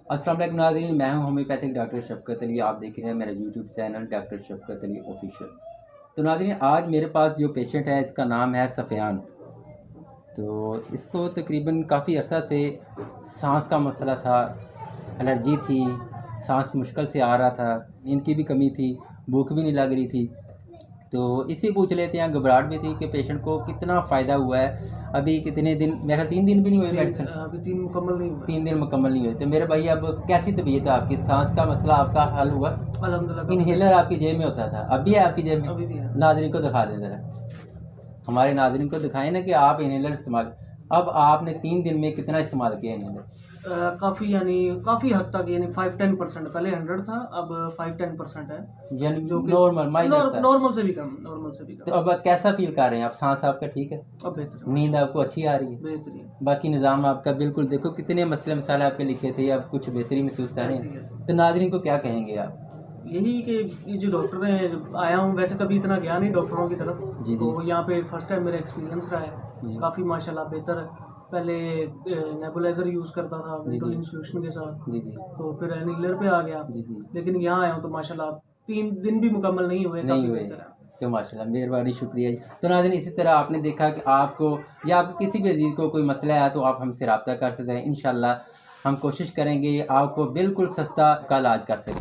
अस्सलाम वालेकुम नाज़रीन, मैं हूं होम्योपैथिक डॉक्टर शफ़क़त अली। आप देख रहे हैं मेरा YouTube channel doctor शफ़क़त Ali official. तो नाज़रीन, आज मेरे पास जो पेशेंट है इसका नाम है सफ़ियान। तो इसको तकरीबन काफ़ी अर्सा से सांस का मसला था, एलर्जी थी, सांस मुश्किल से आ रहा था, नींद की भी कमी थी, भूख भी नहीं लग रही थी। तो इसी पूछ लेते हैं, घबराहट भी थी कि पेशेंट को कितना फ़ायदा हुआ है। अभी कितने दिन, मेरे ख्याल 3 दिन भी नहीं हुए मेडिसिन, अभी 3 मुकम्मल नहीं हुआ। 3 दिन मुकम्मल नहीं हुए। तो मेरे भाई, अब कैसी तबीयत है आपकी? सांस का मसला आपका हल हुआ? अल्हम्दुलिल्लाह काफ़ी इनहेलर आपकी जेब में होता था, अब भी है आपकी जेब में? अभी भी है। नाज़रीन को दिखा दें ज़रा, हमारे नाज़रीन को दिखाएं ना कि आप इनहेलर इस्तेमाल, अब आपने 3 दिन में कितना इस्तेमाल किया इनहेलर? काफ़ी यानी काफ़ी हद तक यानी 5-10% पहले 100 था, अब 5-10% है, यानी जो कि नॉर्मल माइनर सा। नॉर्मल से भी कम, नॉर्मल से भी तो कम। अब कैसा फील कर रहे हैं आप? सांस आपका ठीक है? अब बेहतर है, नींद माशाल्लाह आपको अच्छी आ रही है? बेहतरीन। बाकी निज़ाम आपका बिल्कुल, देखो कितने मसले मसाले आपके लिखे थे, अब कुछ बेहतरी महसूस कर रहे ऐसे ही हैं? ऐसे तो नाज़रीन को क्या कहेंगे आप? यही कि ये जो डॉक्टर हैं, जब आया हूँ वैसे कभी इतना गया नहीं डॉक्टरों की तरफ, जी जी तो यहाँ पे फर्स्ट टाइम मेरा एक्सपीरियंस रहा है, जी काफ़ी माशाल्लाह बेहतर है। पहले नेबुलाइज़र यूज़ करता था जी विंडोलिन जी सॉल्यूशन के साथ, जी जी तो फिर इनहेलर पे आ गया, जी जी लेकिन यहाँ आया हूँ तो माशाल्लाह 3 दिन भी मुकम्मल नहीं हुए, नहीं काफ़ी हुए। बेहतर है। तो माशाल्लाह, मेहरबानी, शुक्रिया जी। तो नाज़रीन, इसी तरह आपने देखा कि आपको या आपके किसी भी अज़ीज़ को कोई मसला है तो आप हमसे रब्ता कर सकते हैं। इंशाअल्लाह हम कोशिश करेंगे आपको बिल्कुल सस्ता का इलाज कर सकें।